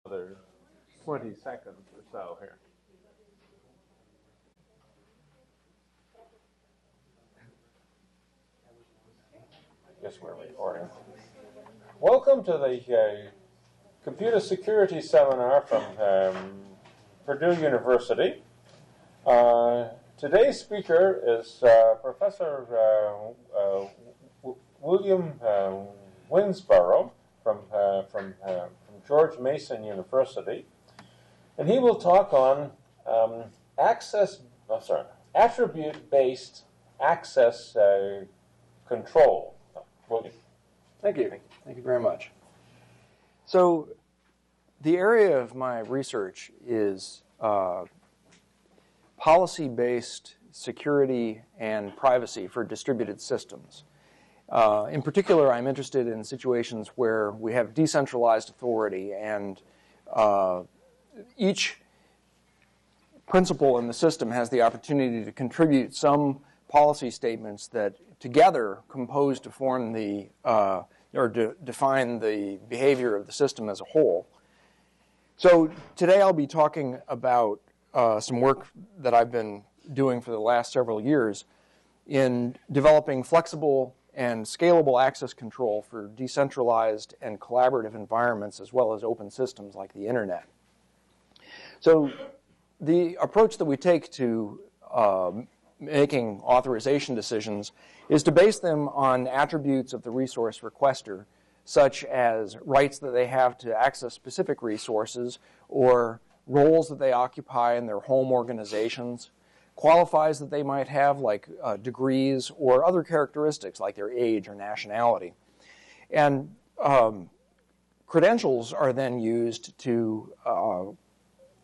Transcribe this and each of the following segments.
another 20 seconds or so here. Guess we're recording. Welcome to the Computer Security Seminar from Purdue University. Today's speaker is Professor William Winsborough from George Mason University, and he will talk on attribute-based access control. William. Thank you. Thank you very much. So the area of my research is policy-based security and privacy for distributed systems. In particular, I'm interested in situations where we have decentralized authority and each principal in the system has the opportunity to contribute some policy statements that together compose to form the or define the behavior of the system as a whole. So today I'll be talking about some work that I've been doing for the last several years in developing flexible and scalable access control for decentralized and collaborative environments as well as open systems like the internet. So the approach that we take to making authorization decisions is to base them on attributes of the resource requester, such as rights that they have to access specific resources or roles that they occupy in their home organizations, qualifies that they might have like degrees or other characteristics like their age or nationality. And credentials are then used to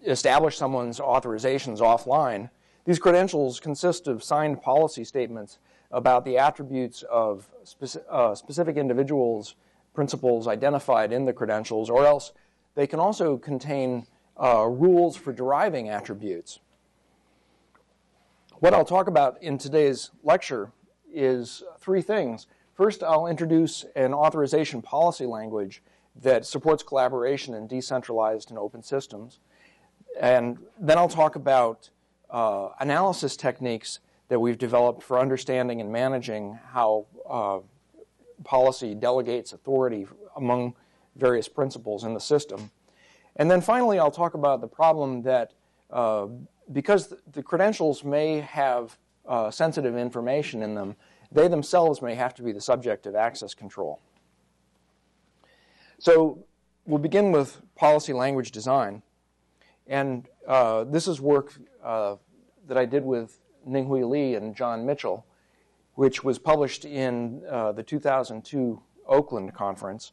establish someone's authorizations offline. These credentials consist of signed policy statements about the attributes of specific individuals' principles identified in the credentials, or else they can also contain rules for deriving attributes. What I'll talk about in today's lecture is three things. First, I'll introduce an authorization policy language that supports collaboration in decentralized and open systems. And then I'll talk about analysis techniques that we've developed for understanding and managing how policy delegates authority among various principles in the system. And then finally, I'll talk about the problem that because the credentials may have sensitive information in them, they themselves may have to be the subject of access control. So we'll begin with policy language design. And this is work that I did with Ninghui Li and John Mitchell, which was published in the 2002 Oakland conference.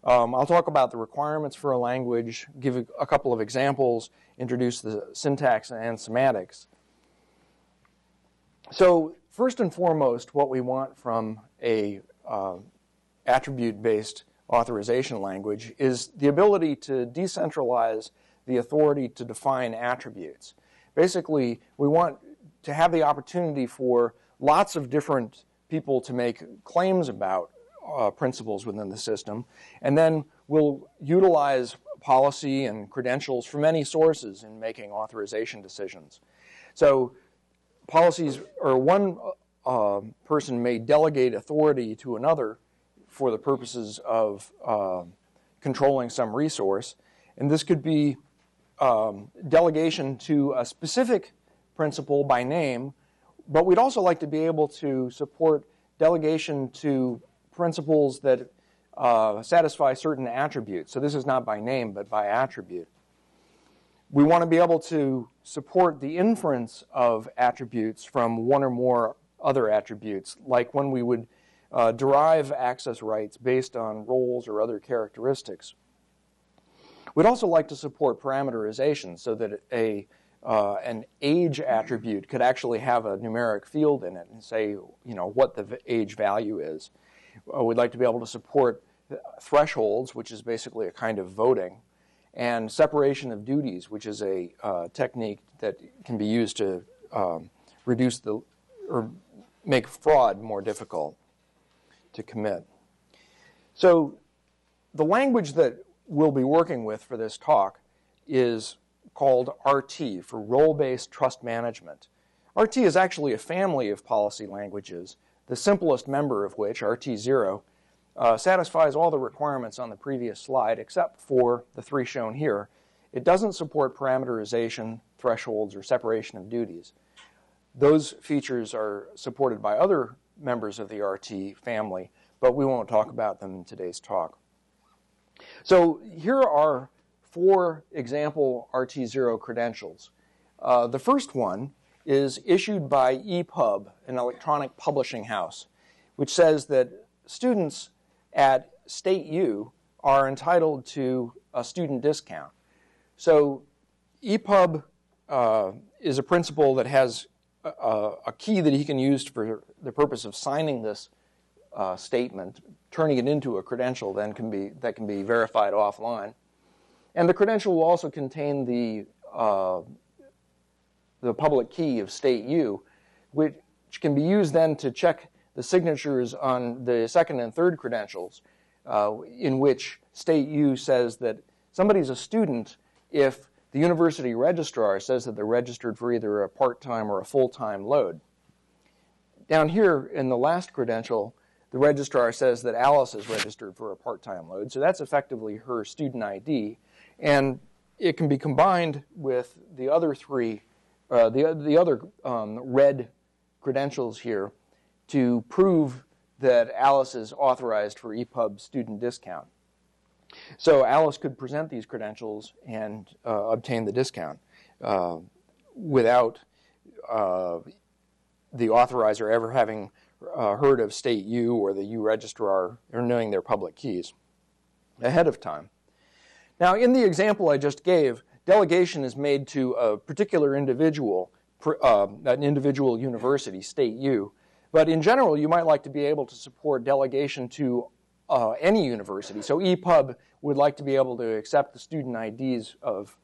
I'll talk about the requirements for a language, give a couple of examples, introduce the syntax and semantics. So first and foremost, what we want from a attribute-based authorization language is the ability to decentralize the authority to define attributes. Basically, we want to have the opportunity for lots of different people to make claims about principles within the system, and then we'll utilize policy and credentials from many sources in making authorization decisions. So policies, or one person may delegate authority to another for the purposes of controlling some resource, and this could be delegation to a specific principle by name, but we'd also like to be able to support delegation to principles that satisfy certain attributes. So this is not by name, but by attribute. We want to be able to support the inference of attributes from one or more other attributes, like when we would derive access rights based on roles or other characteristics. We'd also like to support parameterization so that an age attribute could actually have a numeric field in it and say, what the age value is. We'd like to be able to support thresholds, which is basically a kind of voting, and separation of duties, which is a technique that can be used to reduce or make fraud more difficult to commit. So the language that we'll be working with for this talk is called RT, for Role-Based Trust Management. RT is actually a family of policy languages, the simplest member of which, RT0, satisfies all the requirements on the previous slide except for the three shown here. It doesn't support parameterization, thresholds, or separation of duties. Those features are supported by other members of the RT family, but we won't talk about them in today's talk. So here are 4 example RT0 credentials. The first one is issued by EPUB, an electronic publishing house, which says that students at State U are entitled to a student discount. So EPUB is a principal that has a key that he can use for the purpose of signing this statement, turning it into a credential that can be verified offline. And the credential will also contain the public key of State U, which can be used then to check the signatures on the second and third credentials, in which State U says that somebody's a student if the university registrar says that they're registered for either a part-time or a full-time load. Down here in the last credential, the registrar says that Alice is registered for a part-time load, so that's effectively her student ID, and it can be combined with the other three, the other red credentials here to prove that Alice is authorized for EPUB student discount. So Alice could present these credentials and obtain the discount without the authorizer ever having heard of State U or the U registrar or knowing their public keys ahead of time. Now, in the example I just gave, delegation is made to a particular individual, an individual university, State U. But in general, you might like to be able to support delegation to any university. So EPUB would like to be able to accept the student IDs of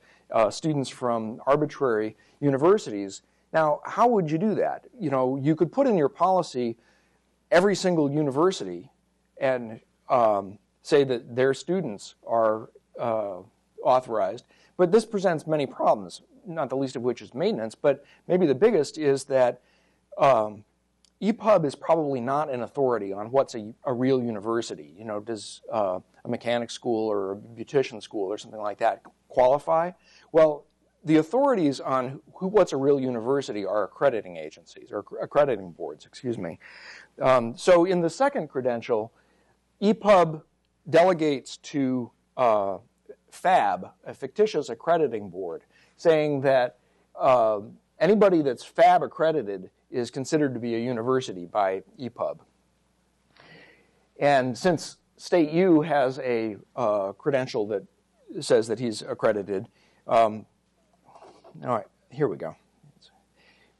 students from arbitrary universities. Now, how would you do that? You know, you could put in your policy every single university and say that their students are authorized. But this presents many problems, not the least of which is maintenance. But maybe the biggest is that EPUB is probably not an authority on what's a real university. You know, does a mechanics school or a beautician school or something like that qualify? Well, the authorities on what's a real university are accrediting agencies, or accrediting boards, excuse me. So in the second credential, EPUB delegates to FAB, a fictitious accrediting board, saying that anybody that's FAB accredited is considered to be a university by EPUB. And since State U has a credential that says that he's accredited, all right, here we go.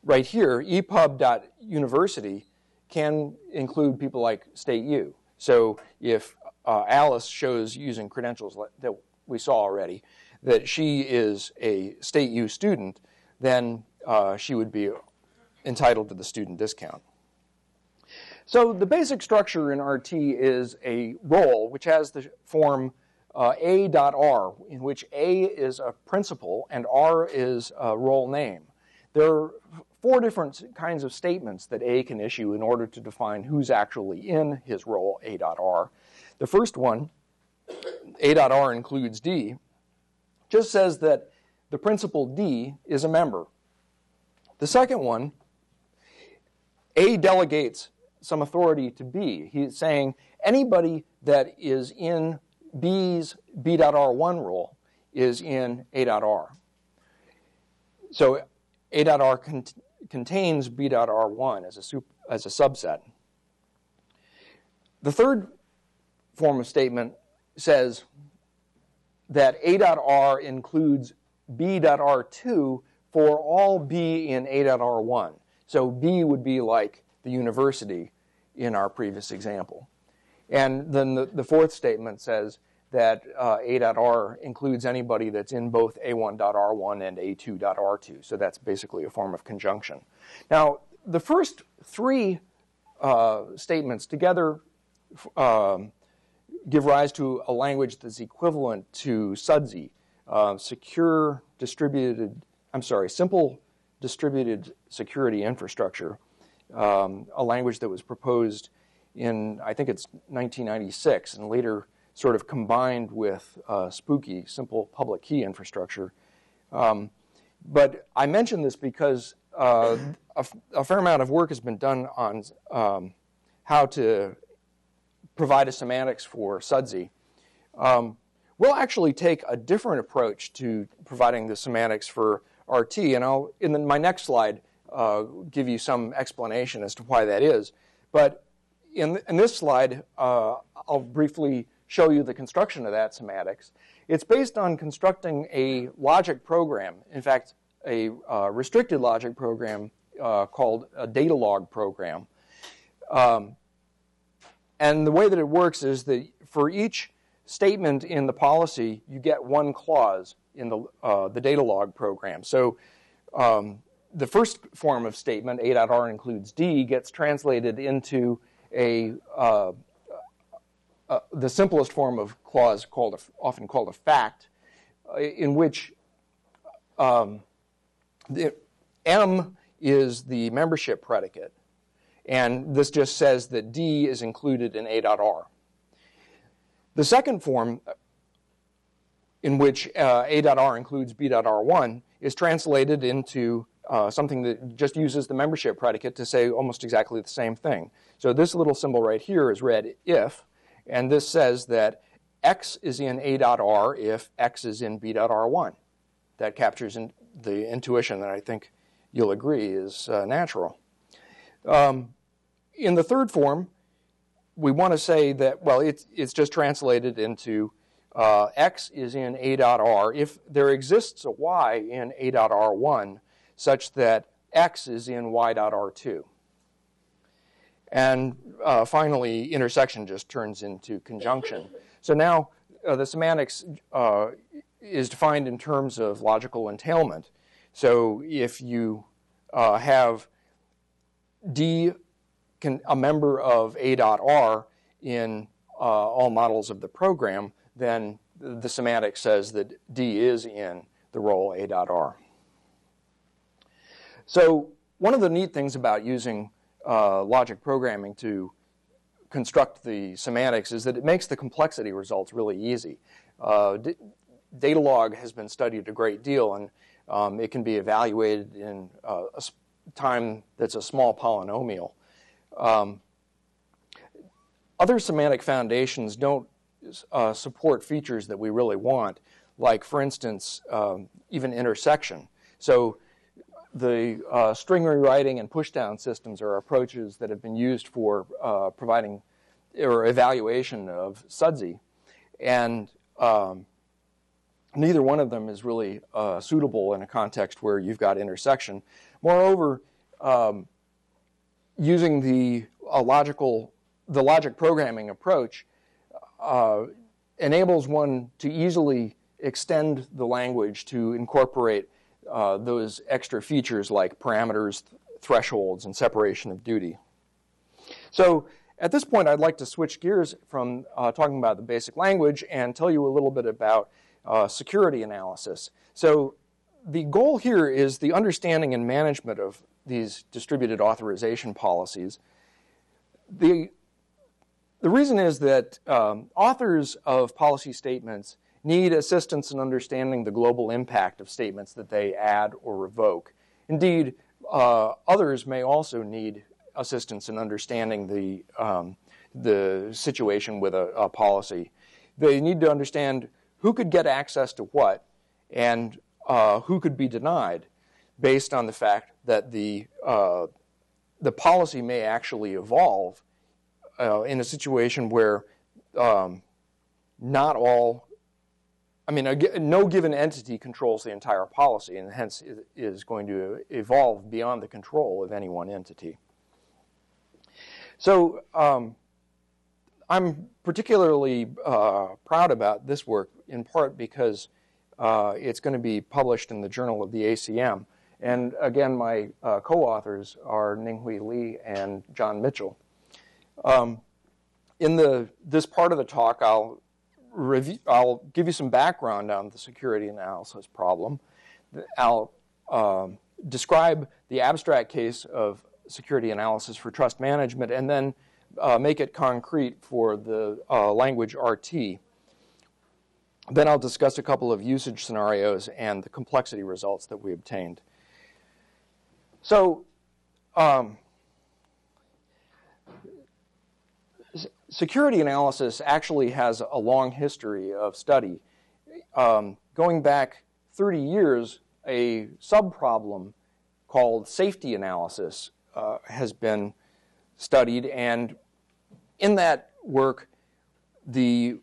Right here, EPUB.university can include people like State U. So if Alice shows using credentials that we saw already that she is a State U student, then she would be entitled to the student discount. So the basic structure in RT is a role which has the form A.R, in which A is a principal and R is a role name. There are 4 different kinds of statements that A can issue in order to define who's actually in his role, A.R. The first one, A.R includes D, just says that the principal D is a member. The second one, A delegates some authority to B. He's saying anybody that is in B's B.R1 role is in A.R. So A.R contains B.R1 as a subset. The third form of statement says that A.R includes B.R2 for all B in A.R1. So B would be like the university in our previous example. And then the fourth statement says that A.R includes anybody that's in both A1.R1 and A2.R2. So that's basically a form of conjunction. Now, the first 3 statements together give rise to a language that's equivalent to SUDSI, simple distributed security infrastructure, a language that was proposed in, I think it's 1996, and later sort of combined with spooky, simple public key infrastructure. But I mention this because a fair amount of work has been done on how to provide a semantics for SUDSI. We'll actually take a different approach to providing the semantics for RT, and I'll, in my next slide, give you some explanation as to why that is. But in this slide, I'll briefly show you the construction of that semantics. It's based on constructing a logic program, in fact, a restricted logic program called a DataLog Program. And the way that it works is that for each statement in the policy, you get one clause in the DataLog Program. So the first form of statement, A.R includes D, gets translated into the simplest form of clause often called a fact, in which M is the membership predicate, and this just says that D is included in A.R. The second form, in which A.R includes B.R1, is translated into something that just uses the membership predicate to say almost exactly the same thing. So this little symbol right here is read if, and this says that X is in A.R if X is in B.R1. That captures the intuition that I think you'll agree is natural. In the third form, we want to say that, well, it's just translated into X is in A.R if there exists a Y in A.R1 such that X is in Y.R2. And finally, intersection just turns into conjunction. So now the semantics is defined in terms of logical entailment. So if you have D, a member of A.R in all models of the program, then the semantic says that D is in the role A.R. So one of the neat things about using logic programming to construct the semantics is that it makes the complexity results really easy. DataLog has been studied a great deal, and it can be evaluated in a time that's a small polynomial. Other semantic foundations don't support features that we really want, like, for instance, even intersection. So the string rewriting and pushdown systems are approaches that have been used for providing or evaluation of SUDSI, and neither one of them is really suitable in a context where you've got intersection. Moreover, using the logic programming approach enables one to easily extend the language to incorporate those extra features like parameters, thresholds, and separation of duty. So at this point, I'd like to switch gears from talking about the basic language and tell you a little bit about security analysis. So the goal here is the understanding and management of these distributed authorization policies. The reason is that authors of policy statements need assistance in understanding the global impact of statements that they add or revoke. Indeed, others may also need assistance in understanding the situation with a policy. They need to understand who could get access to what and who could be denied based on the fact that the policy may actually evolve in a situation where not all, no given entity controls the entire policy, and hence it is going to evolve beyond the control of any one entity. So I'm particularly proud about this work, in part because it's going to be published in the Journal of the ACM. And again, my co-authors are Ninghui Li and John Mitchell. in this part of the talk, I'll give you some background on the security analysis problem. I'll describe the abstract case of security analysis for trust management, and then make it concrete for the language RT. Then I'll discuss a couple of usage scenarios and the complexity results that we obtained. So, security analysis actually has a long history of study. Going back 30 years, a subproblem called safety analysis has been studied, and in that work, the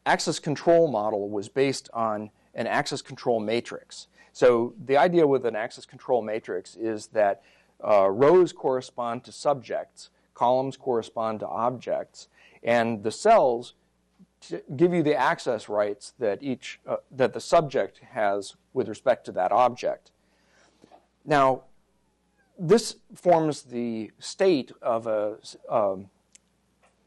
access control model was based on an access control matrix. So the idea with an access control matrix is that rows correspond to subjects, columns correspond to objects, and the cells give you the access rights that that the subject has with respect to that object. Now, this forms the state of a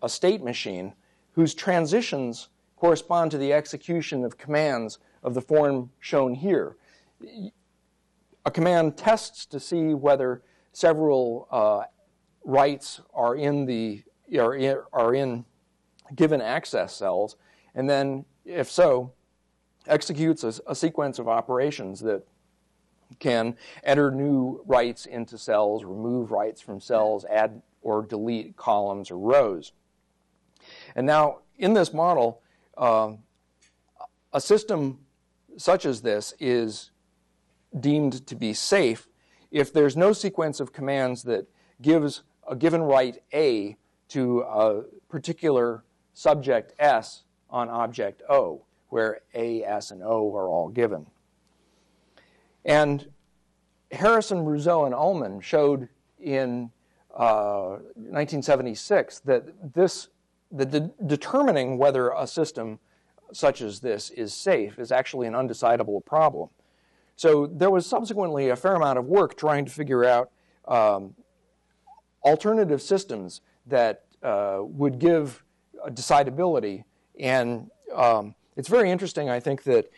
state machine whose transitions correspond to the execution of commands of the form shown here. A command tests to see whether several rights are in given access cells, and then, if so, executes a sequence of operations that can enter new rights into cells, remove rights from cells, add or delete columns or rows. And now, in this model, a system such as this is deemed to be safe if there's no sequence of commands that gives a given right A to a particular subject S on object O, where A, S, and O are all given. And Harrison, Rousseau, and Ullman showed in 1976 that determining whether a system such as this is safe is actually an undecidable problem. So there was subsequently a fair amount of work trying to figure out alternative systems that would give decidability. And it's very interesting, I think, that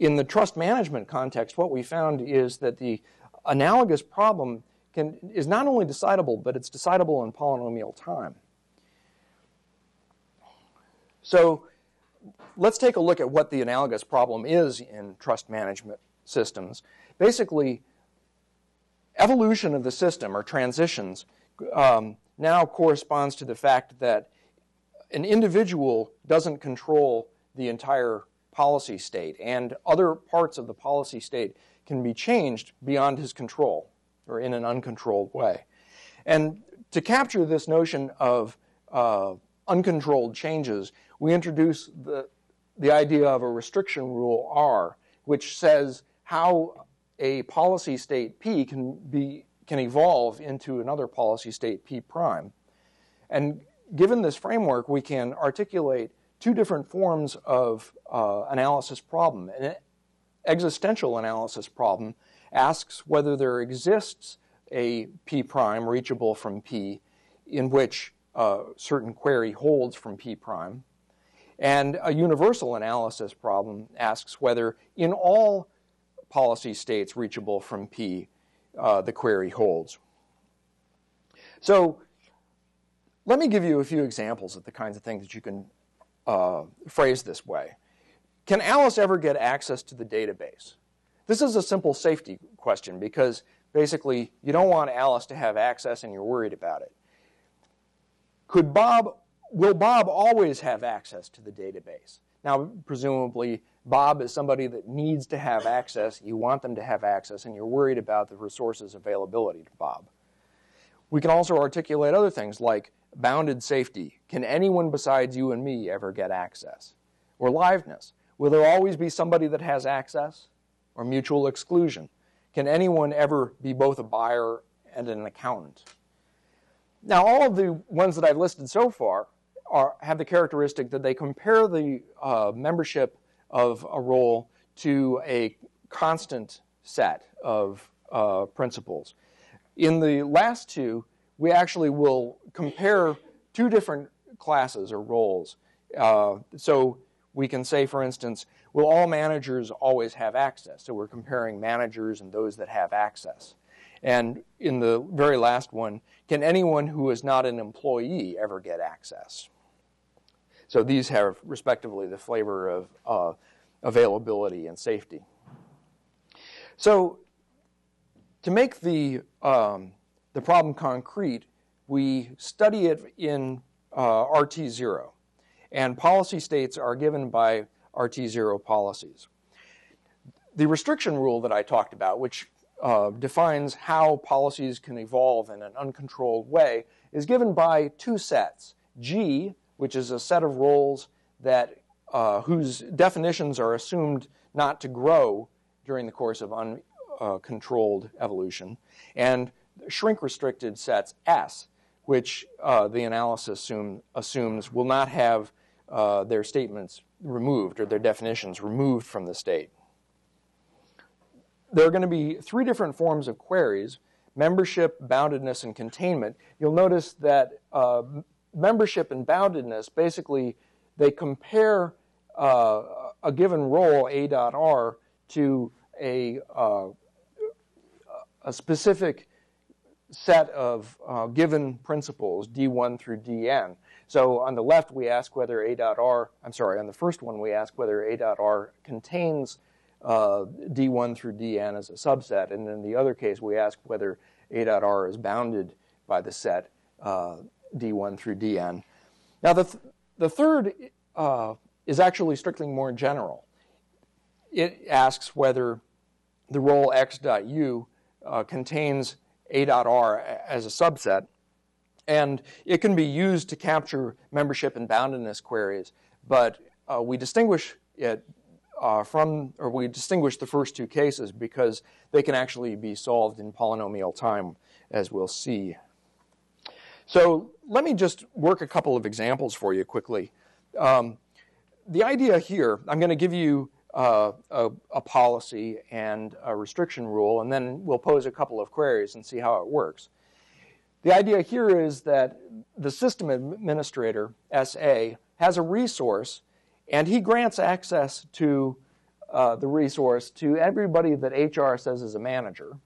in the trust management context, what we found is that the analogous problem is not only decidable, but it's decidable in polynomial time. So let's take a look at what the analogous problem is in trust management systems. Basically, evolution of the system, or transitions, now corresponds to the fact that an individual doesn't control the entire policy state, and other parts of the policy state can be changed beyond his control, or in an uncontrolled way. And to capture this notion of uncontrolled changes, we introduce the idea of a restriction rule R, which says how a policy state P can evolve into another policy state P prime. And given this framework, we can articulate two different forms of analysis problem. An existential analysis problem asks whether there exists a P prime reachable from P in which certain query holds from P prime. And a universal analysis problem asks whether in all policy states reachable from P, the query holds. So let me give you a few examples of the kinds of things that you can phrase this way. Can Alice ever get access to the database? This is a simple safety question because basically you don't want Alice to have access and you're worried about it. Will Bob always have access to the database? Now, presumably, Bob is somebody that needs to have access. You want them to have access, and you're worried about the resources availability to Bob. We can also articulate other things like bounded safety. Can anyone besides you and me ever get access? Or liveness. Will there always be somebody that has access? Or mutual exclusion. Can anyone ever be both a buyer and an accountant? Now, all of the ones that I've listed so far have the characteristic that they compare the membership of a role to a constant set of principles. In the last two, we actually will compare two different classes or roles. So we can say, for instance, will all managers always have access? So we're comparing managers and those that have access. And in the very last one, can anyone who is not an employee ever get access? So these have, respectively, the flavor of availability and safety. So to make the problem concrete, we study it in RT0. And policy states are given by RT0 policies. The restriction rule that I talked about, which defines how policies can evolve in an uncontrolled way, is given by two sets. G, which is a set of roles that whose definitions are assumed not to grow during the course of uncontrolled evolution, and shrink-restricted sets S, which the analysis assumes will not have their statements removed or their definitions removed from the state. There are going to be three different forms of queries: membership, boundedness, and containment. You'll notice that membership and boundedness, basically, they compare a given role, A.R, to a specific set of given principles, D1 through Dn. So on the left, we ask whether A.R, I'm sorry, on the first one, we ask whether A.R contains D1 through Dn as a subset, and in the other case, we ask whether A.R is bounded by the set D1 through Dn. Now, the third is actually strictly more general. It asks whether the role x.u contains A.R as a subset, and it can be used to capture membership and boundedness queries, but we distinguish it we distinguish the first two cases because they can actually be solved in polynomial time, as we'll see. So let me just work a couple of examples for you quickly. The idea here, I'm going to give you a policy and a restriction rule, and then we'll pose a couple of queries and see how it works. The idea here is that the system administrator, SA, has a resource, and he grants access to the resource to everybody that HR says is a manager,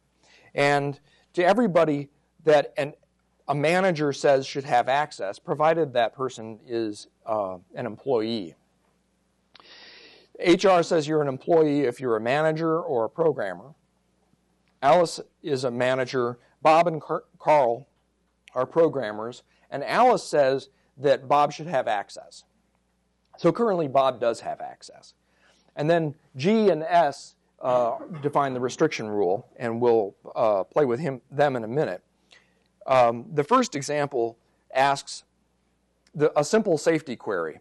and to everybody that a manager says should have access, provided that person is an employee. HR says you're an employee if you're a manager or a programmer. Alice is a manager. Bob and Carl are programmers. And Alice says that Bob should have access. So currently, Bob does have access. And then G and S define the restriction rule, and we'll play with them in a minute. The first example asks a simple safety query.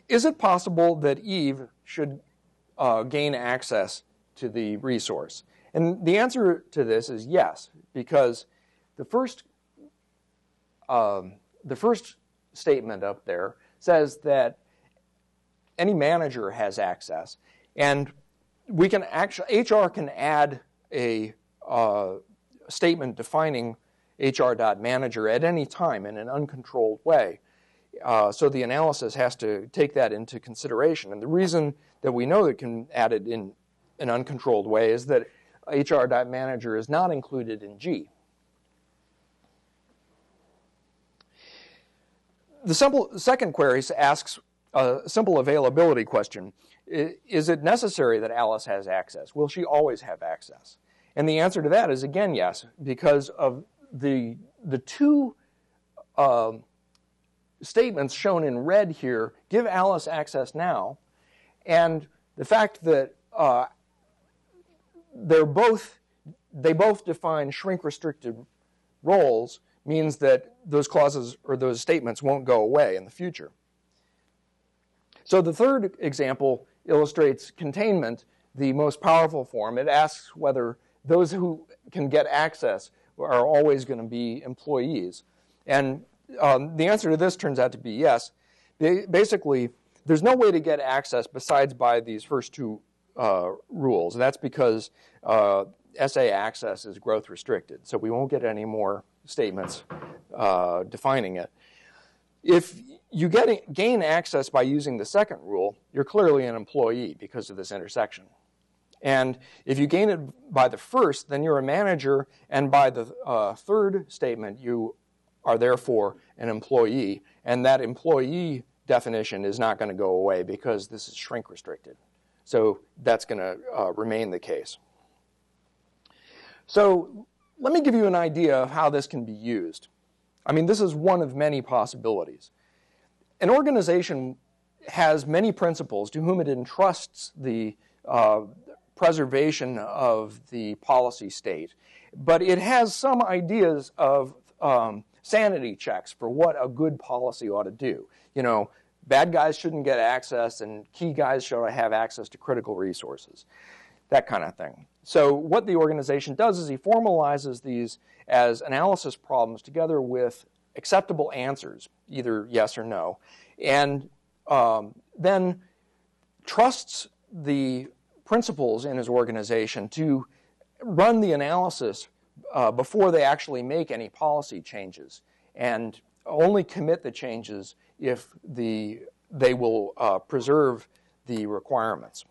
Is it possible that Eve should gain access to the resource? And the answer to this is yes, because the first statement up there says that any manager has access, and we can actually, HR can add a statement defining HR.manager at any time in an uncontrolled way. So the analysis has to take that into consideration. And the reason that we know it can add it in an uncontrolled way is that HR.manager is not included in G. The second query asks a simple availability question. Is it necessary that Alice has access? Will she always have access? And the answer to that is, again, yes, because of the two statements shown in red here give Alice access now, and the fact that they both define shrink-restricted roles means that those clauses or those statements won't go away in the future. So the third example illustrates containment, the most powerful form. It asks whether those who can get access are always going to be employees. And the answer to this turns out to be yes. Basically, there's no way to get access besides by these first two rules. And that's because SA access is growth restricted. So we won't get any more statements defining it. If you gain access by using the second rule, you're clearly an employee because of this intersection. And if you gain it by the first, then you're a manager, and by the third statement, you are therefore an employee. And that employee definition is not going to go away because this is shrink restricted. So that's going to remain the case. So let me give you an idea of how this can be used. I mean, this is one of many possibilities. An organization has many principals to whom it entrusts the preservation of the policy state, but it has some ideas of sanity checks for what a good policy ought to do. You know, bad guys shouldn't get access, and key guys should have access to critical resources, that kind of thing. So what the organization does is he formalizes these as analysis problems together with acceptable answers, either yes or no, and then trusts the principals in his organization to run the analysis before they actually make any policy changes, and only commit the changes if they will preserve the requirements.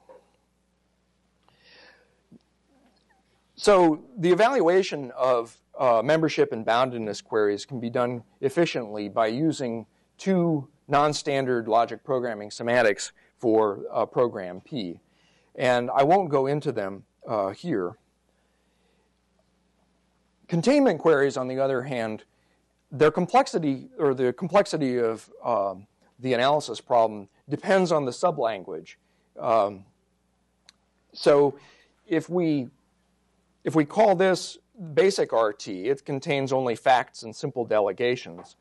So the evaluation of membership and boundedness queries can be done efficiently by using two non-standard logic programming semantics for program P. And I won't go into them here. Containment queries, on the other hand, their complexity, or the complexity of the analysis problem, depends on the sublanguage. So if we call this basic RT, it contains only facts and simple delegations.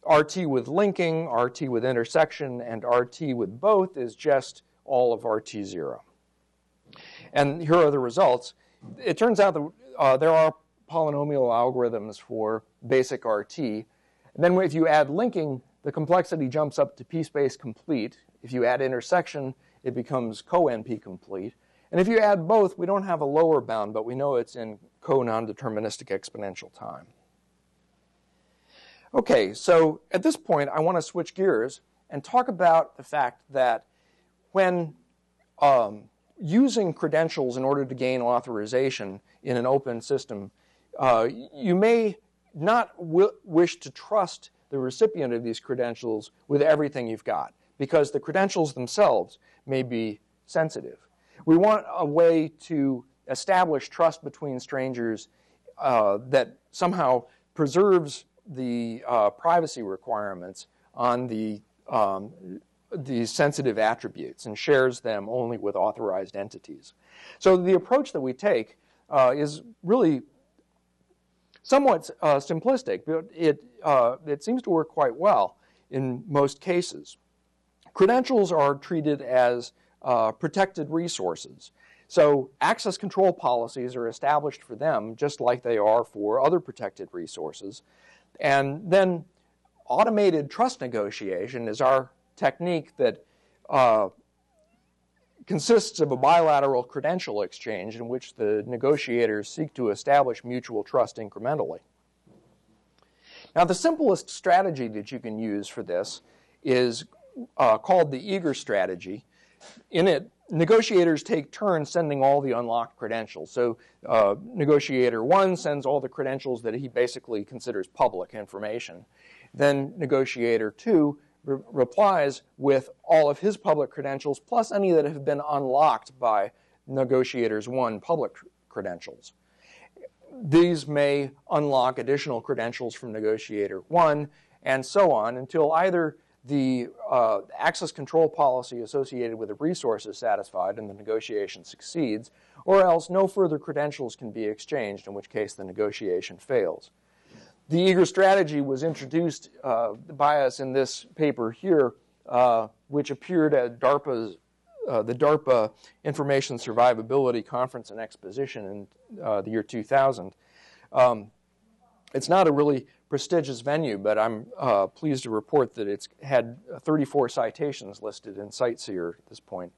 RT with linking, RT with intersection, and RT with both is just all of RT0. And here are the results. It turns out that there are polynomial algorithms for basic RT. And then if you add linking, the complexity jumps up to p-space complete. If you add intersection, it becomes co-NP complete. And if you add both, we don't have a lower bound, but we know it's in co-non-deterministic exponential time. Okay, so at this point, I want to switch gears and talk about the fact that when using credentials in order to gain authorization in an open system, you may not wish to trust the recipient of these credentials with everything you've got, because the credentials themselves may be sensitive. We want a way to establish trust between strangers that somehow preserves the privacy requirements on the sensitive attributes and shares them only with authorized entities. So the approach that we take is really somewhat simplistic, but it seems to work quite well in most cases. Credentials are treated as protected resources. So access control policies are established for them just like they are for other protected resources. And then automated trust negotiation is our technique that consists of a bilateral credential exchange in which the negotiators seek to establish mutual trust incrementally. Now, the simplest strategy that you can use for this is called the eager strategy. In it, negotiators take turns sending all the unlocked credentials. So negotiator 1 sends all the credentials that he basically considers public information. Then negotiator 2 replies with all of his public credentials plus any that have been unlocked by negotiators 1 public credentials. These may unlock additional credentials from negotiator 1 and so on until either the access control policy associated with the resource is satisfied and the negotiation succeeds, or else no further credentials can be exchanged, in which case the negotiation fails. The eager strategy was introduced by us in this paper here, which appeared at DARPA's, the DARPA Information Survivability Conference and Exposition in the year 2000. It's not a really prestigious venue, but I'm pleased to report that it's had 34 citations listed in CiteSeer at this point.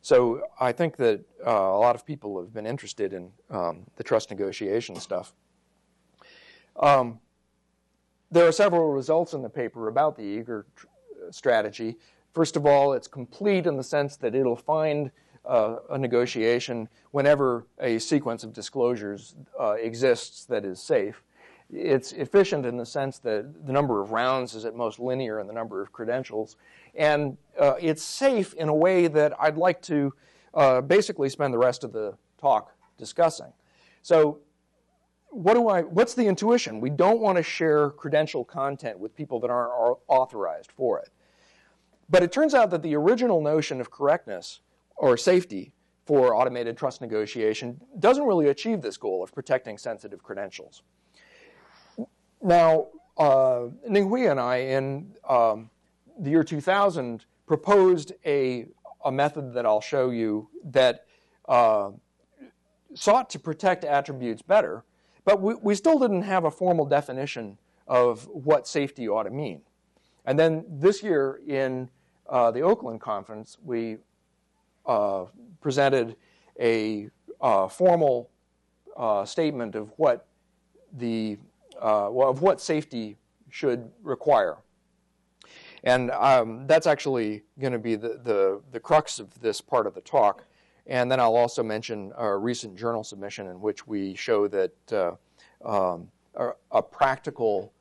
So I think that a lot of people have been interested in the trust negotiation stuff. there are several results in the paper about the eager strategy. First of all, it's complete in the sense that it'll find a negotiation whenever a sequence of disclosures exists that is safe. It's efficient in the sense that the number of rounds is at most linear in the number of credentials. And it's safe in a way that I'd like to basically spend the rest of the talk discussing. So what's the intuition? We don't want to share credential content with people that aren't authorized for it. But it turns out that the original notion of correctness or safety for automated trust negotiation doesn't really achieve this goal of protecting sensitive credentials. Now, Ninghui and I, in the year 2000, proposed a method that I'll show you that sought to protect attributes better, but we still didn't have a formal definition of what safety ought to mean. And then this year in the Oakland conference, we presented a formal statement of what what safety should require. And that's actually going to be the crux of this part of the talk. And then I'll also mention a recent journal submission in which we show that a practical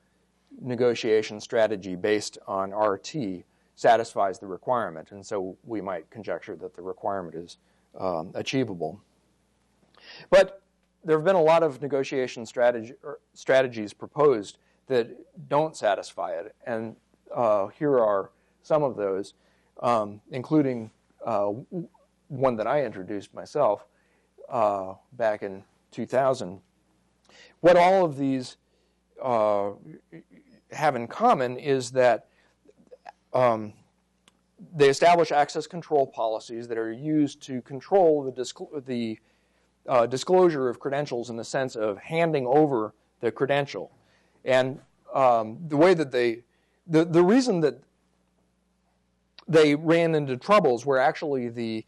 negotiation strategy based on RT satisfies the requirement. And so we might conjecture that the requirement is achievable. But there have been a lot of negotiation strategies proposed that don't satisfy it. And here are some of those, including one that I introduced myself back in 2000. What all of these have in common is that they establish access control policies that are used to control the disclosure of credentials in the sense of handing over the credential. And the way that the reason that they ran into troubles where actually the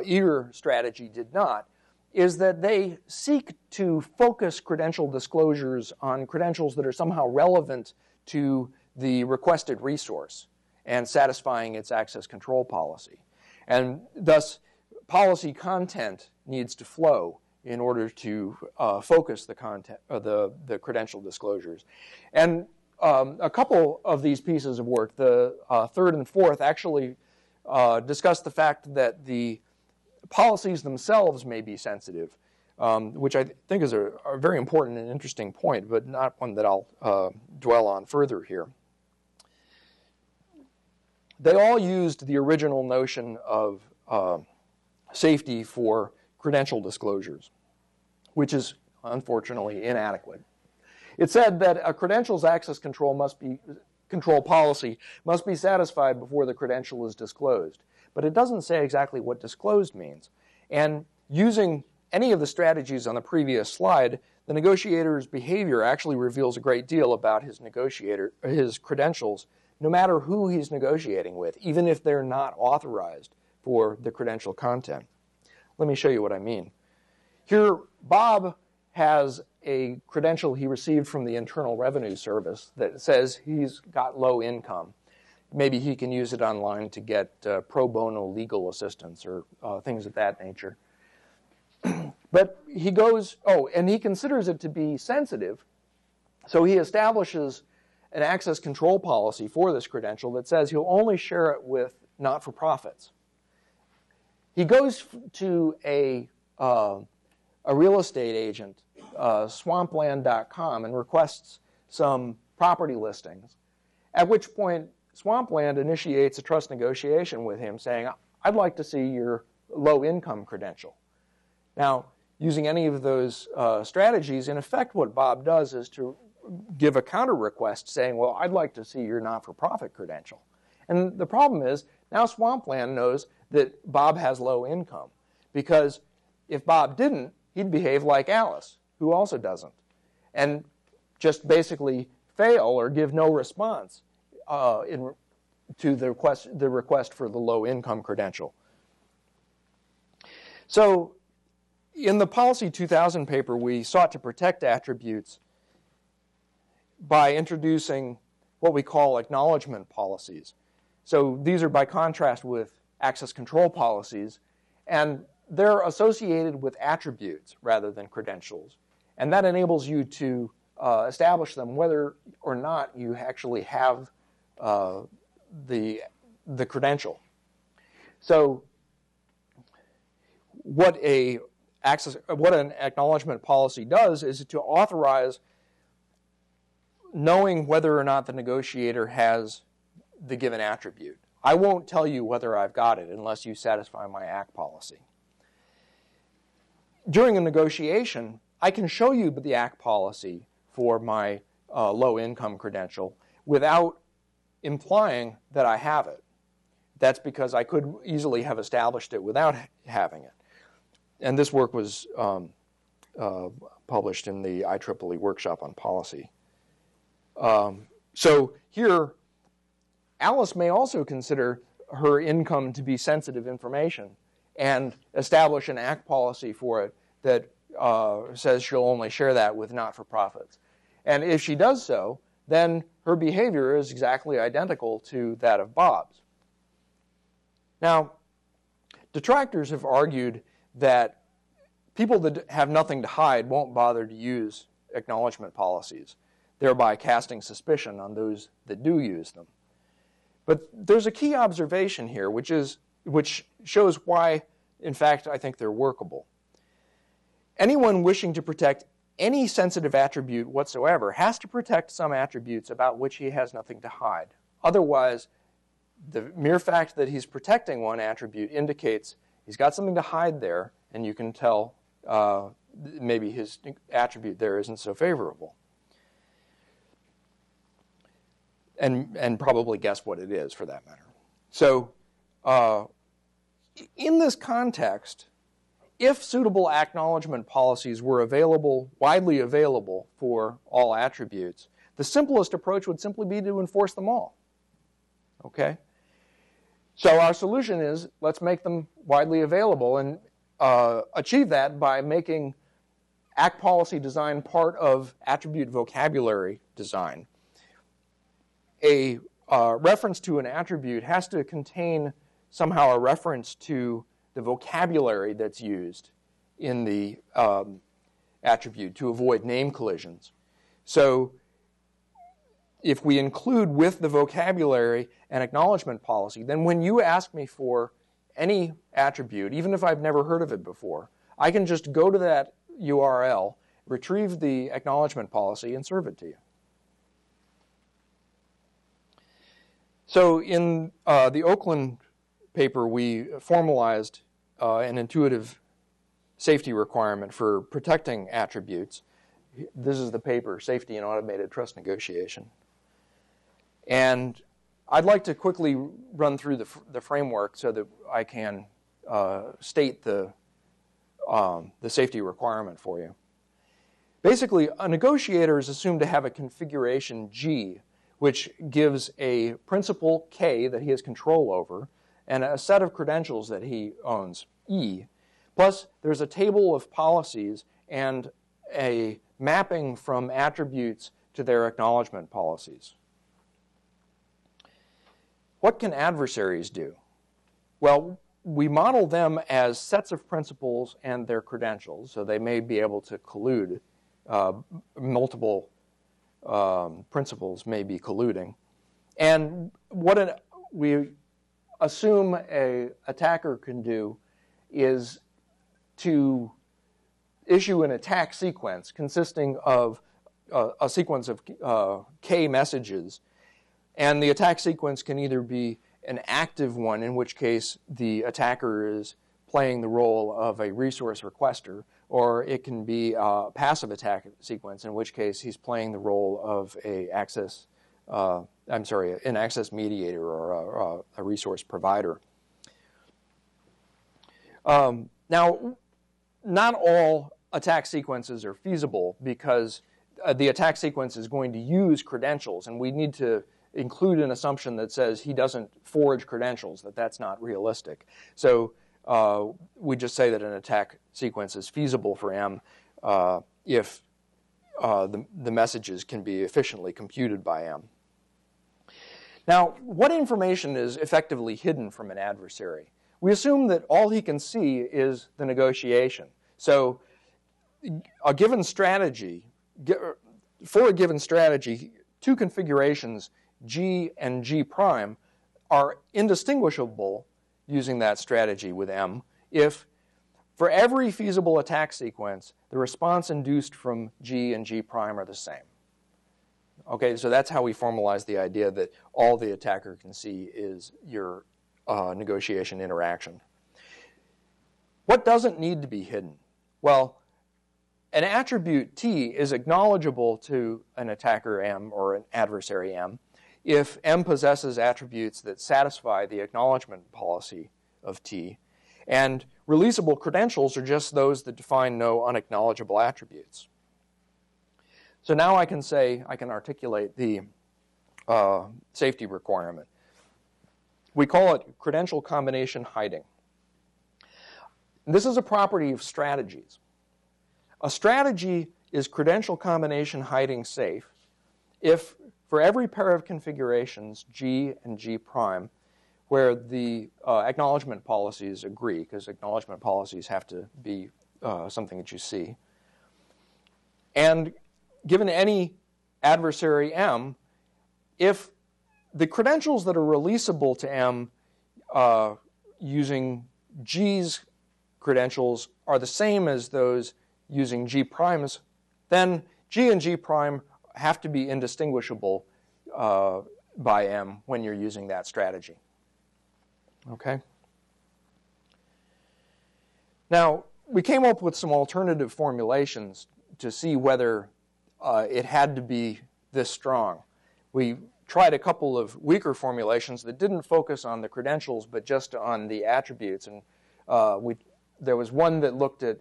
eager strategy did not is that they seek to focus credential disclosures on credentials that are somehow relevant to the requested resource and satisfying its access control policy. And thus, policy content needs to flow in order to focus the content of the credential disclosures. And a couple of these pieces of work, the third and fourth, actually discuss the fact that the policies themselves may be sensitive, which I think is a very important and interesting point, but not one that I'll dwell on further here. They all used the original notion of safety for credential disclosures, which is unfortunately inadequate. It said that a credentials access control policy must be satisfied before the credential is disclosed. But it doesn't say exactly what disclosed means. And using any of the strategies on the previous slide, the negotiator's behavior actually reveals a great deal about his credentials, no matter who he's negotiating with, even if they're not authorized for the credential content. Let me show you what I mean. Here, Bob has a credential he received from the Internal Revenue Service that says he's got low income. Maybe he can use it online to get pro bono legal assistance or things of that nature. But he goes, and he considers it to be sensitive, so he establishes an access control policy for this credential that says he'll only share it with not-for-profits. He goes to a real estate agent, swampland.com, and requests some property listings, at which point Swampland initiates a trust negotiation with him saying, I'd like to see your low-income credential. Now, using any of those strategies, in effect what Bob does is to give a counter request saying, well, I'd like to see your not-for-profit credential. And the problem is, now Swampland knows that Bob has low income, because if Bob didn't, he'd behave like Alice, who also doesn't, and just basically fail or give no response to the request for the low income credential. So in the Policy 2000 paper, we sought to protect attributes by introducing what we call acknowledgement policies. So these are by contrast with access control policies, and they're associated with attributes rather than credentials. And that enables you to establish them whether or not you actually have the credential. So what an acknowledgement policy does is to authorize knowing whether or not the negotiator has the given attribute. I won't tell you whether I've got it unless you satisfy my ACK policy. During a negotiation, I can show you the ACK policy for my low-income credential without implying that I have it. That's because I could easily have established it without having it. And this work was published in the IEEE Workshop on Policy. So here, Alice may also consider her income to be sensitive information and establish an ACK policy for it that says she'll only share that with not-for-profits. And if she does so, then her behavior is exactly identical to that of Bob's. Now, detractors have argued that people that have nothing to hide won't bother to use acknowledgement policies, thereby casting suspicion on those that do use them. But there's a key observation here, which shows why, in fact, I think they're workable. Anyone wishing to protect any sensitive attribute whatsoever has to protect some attributes about which he has nothing to hide. Otherwise, the mere fact that he's protecting one attribute indicates he's got something to hide there, and you can tell maybe his attribute there isn't so favorable. And probably guess what it is, for that matter. So in this context, if suitable acknowledgement policies were available, widely available for all attributes, the simplest approach would simply be to enforce them all. Okay? So our solution is, let's make them widely available and achieve that by making ACK policy design part of attribute vocabulary design. A reference to an attribute has to contain somehow a reference to the vocabulary that's used in the attribute to avoid name collisions. So if we include with the vocabulary an acknowledgement policy, then when you ask me for any attribute, even if I've never heard of it before, I can just go to that URL, retrieve the acknowledgement policy, and serve it to you. So in the Oakland paper, we formalized an intuitive safety requirement for protecting attributes. This is the paper, Safety and Automated Trust Negotiation. And I'd like to quickly run through the framework so that I can state the safety requirement for you. Basically, a negotiator is assumed to have a configuration G, which gives a principal K that he has control over, and a set of credentials that he owns, E. Plus, there's a table of policies and a mapping from attributes to their acknowledgement policies. What can adversaries do? Well, we model them as sets of principals and their credentials, so they may be able to collude. Multiple principals may be colluding. And what we assume an attacker can do is to issue an attack sequence consisting of a sequence of K messages. And the attack sequence can either be an active one, in which case the attacker is playing the role of a resource requester, or it can be a passive attack sequence, in which case he's playing the role of an access mediator or a resource provider. Now, not all attack sequences are feasible because the attack sequence is going to use credentials, and we need to include an assumption that says he doesn't forge credentials, that's not realistic. So we just say that an attack sequence is feasible for M if the messages can be efficiently computed by M. Now, what information is effectively hidden from an adversary? We assume that all he can see is the negotiation. So a given strategy, for a given strategy, two configurations, G and G prime, are indistinguishable using that strategy with M if for every feasible attack sequence, the response induced from G and G prime are the same. Okay, so that's how we formalize the idea that all the attacker can see is your negotiation interaction. What doesn't need to be hidden? Well, an attribute T is acknowledgeable to an attacker M or an adversary M if M possesses attributes that satisfy the acknowledgement policy of T, and releasable credentials are just those that define no unacknowledgeable attributes. So now I can articulate the safety requirement. We call it credential combination hiding. This is a property of strategies. A strategy is credential combination hiding safe if for every pair of configurations, G and G prime, where the acknowledgement policies agree, because acknowledgement policies have to be something that you see, and given any adversary M, if the credentials that are releasable to M using G's credentials are the same as those using G primes, then G and G prime have to be indistinguishable by M when you're using that strategy. Okay? Now, we came up with some alternative formulations to see whether it had to be this strong. We tried a couple of weaker formulations that didn't focus on the credentials but just on the attributes. And there was one that looked at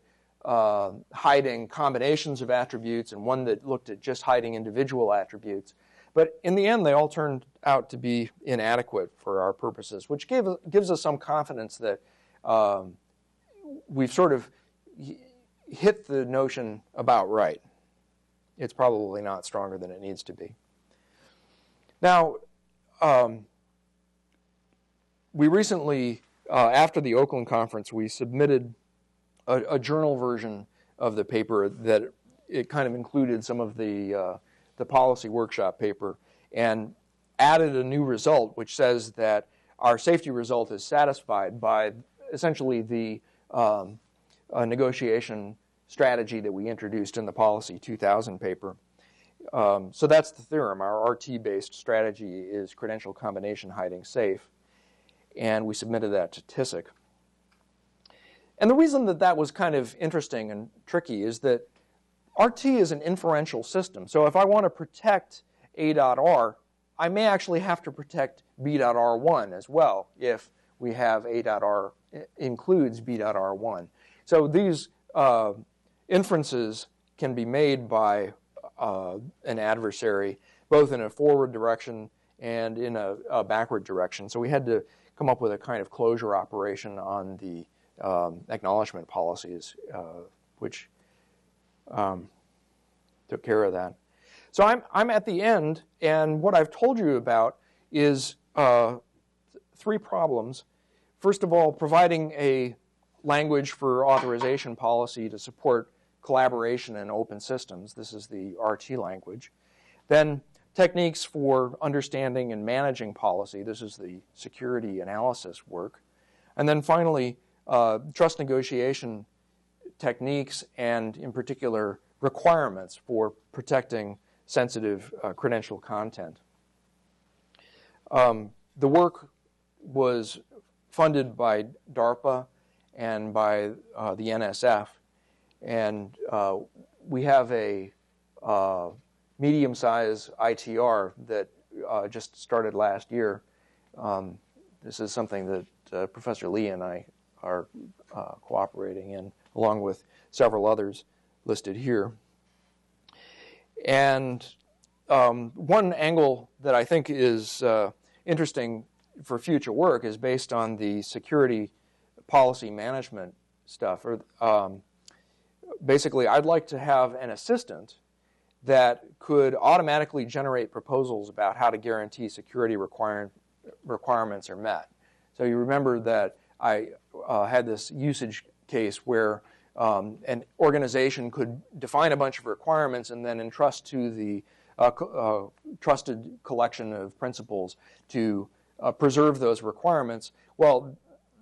hiding combinations of attributes and one that looked at just hiding individual attributes. But in the end, they all turned out to be inadequate for our purposes, which gives us some confidence that we've sort of hit the notion about right. It's probably not stronger than it needs to be. Now, we recently, after the Oakland conference, we submitted a journal version of the paper that it kind of included some of the policy workshop paper and added a new result which says that our safety result is satisfied by essentially the negotiation strategy that we introduced in the Policy 2000 paper. So that's the theorem. Our RT-based strategy is credential combination hiding safe, and we submitted that to TISIC. And the reason that that was kind of interesting and tricky is that RT is an inferential system. So if I want to protect A.R, I may actually have to protect B.R1 as well if we have A.R includes B.R1. So these inferences can be made by an adversary both in a forward direction and in a backward direction. So we had to come up with a kind of closure operation on the acknowledgement policies, which took care of that. So I'm at the end, and what I've told you about is three problems. First of all, providing a language for authorization policy to support collaboration in open systems. This is the RT language. Then techniques for understanding and managing policy. This is the security analysis work. And then finally, trust negotiation techniques and, in particular, requirements for protecting sensitive credential content. The work was funded by DARPA and by the NSF, and we have a medium-sized ITR that just started last year. This is something that Professor Lee and I are cooperating in, along with several others listed here. And one angle that I think is interesting for future work is based on the security policy management stuff. Basically, I'd like to have an assistant that could automatically generate proposals about how to guarantee security requirements are met. So you remember that I had this usage case where an organization could define a bunch of requirements and then entrust to the trusted collection of principals to preserve those requirements. Well,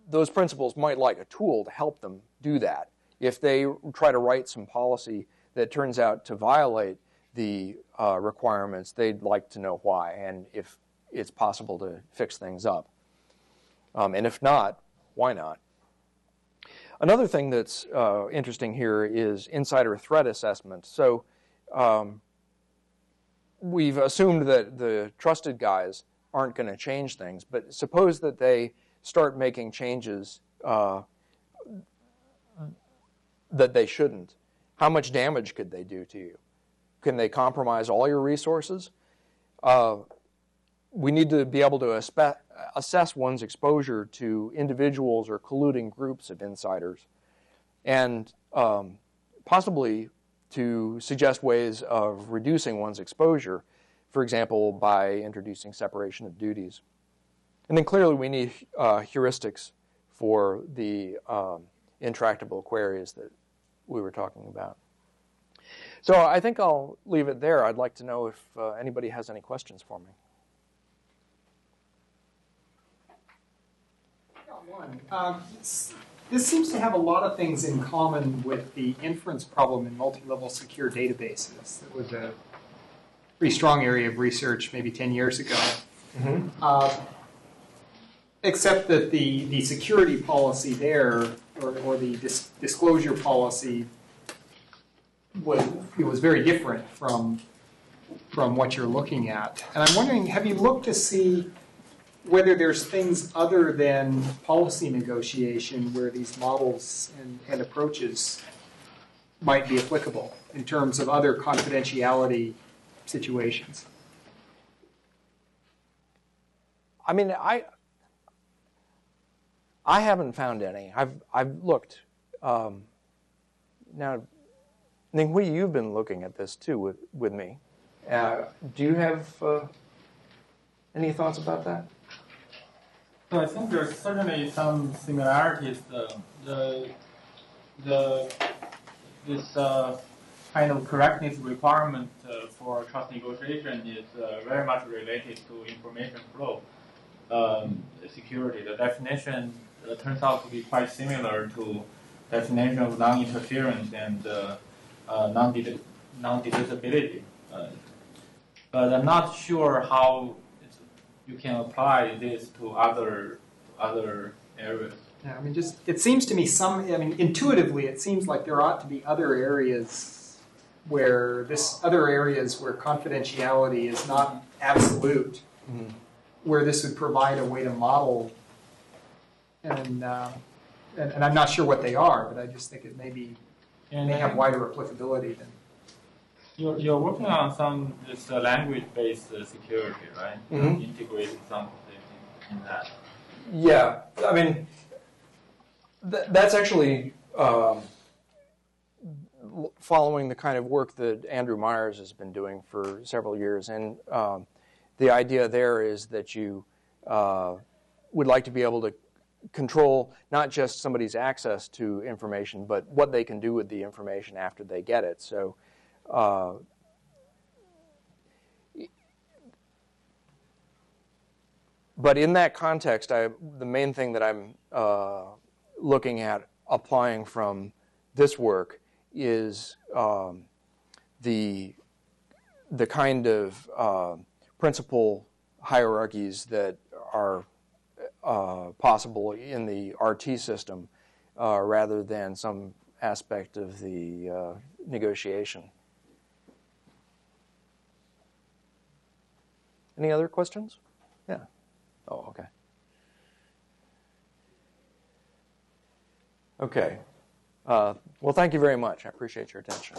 those principals might like a tool to help them do that. If they try to write some policy that turns out to violate the requirements, they'd like to know why and if it's possible to fix things up. And if not, why not? Another thing that's interesting here is insider threat assessment. So we've assumed that the trusted guys aren't going to change things, but suppose that they start making changes that they shouldn't. How much damage could they do to you? Can they compromise all your resources? We need to be able to assess one's exposure to individuals or colluding groups of insiders, and possibly to suggest ways of reducing one's exposure, for example, by introducing separation of duties. And then clearly we need heuristics for the intractable queries that we were talking about. So I think I'll leave it there. I'd like to know if anybody has any questions for me. This seems to have a lot of things in common with the inference problem in multi-level secure databases. It was a pretty strong area of research maybe 10 years ago. Mm-hmm. Except that the security policy there, or the disclosure policy, was very different from what you're looking at. And I'm wondering, have you looked to see whether there's things other than policy negotiation where these models and approaches might be applicable in terms of other confidentiality situations? I mean, I haven't found any. I've looked. Now, Ninghui, you've been looking at this too with me. Do you have any thoughts about that? So I think there's certainly some similarities. This kind of correctness requirement for trust negotiation is very much related to information flow security. The definition turns out to be quite similar to definition of non-interference and non-divisibility. But I'm not sure how you can apply this to other areas. Yeah, I mean, it seems to me intuitively, it seems like there ought to be other areas where confidentiality is not absolute, mm-hmm. where this would provide a way to model, and I'm not sure what they are, but I just think it may have wider applicability than. You're working on this language-based security, right? Mm-hmm. Integrating some of it in that. Yeah, I mean, that's actually following the kind of work that Andrew Myers has been doing for several years. And the idea there is that you would like to be able to control not just somebody's access to information, but what they can do with the information after they get it. So but in that context, the main thing that I'm looking at applying from this work is the kind of principal hierarchies that are possible in the RT system rather than some aspect of the negotiation. Any other questions? Yeah. Oh, okay. Okay. Well, thank you very much. I appreciate your attention.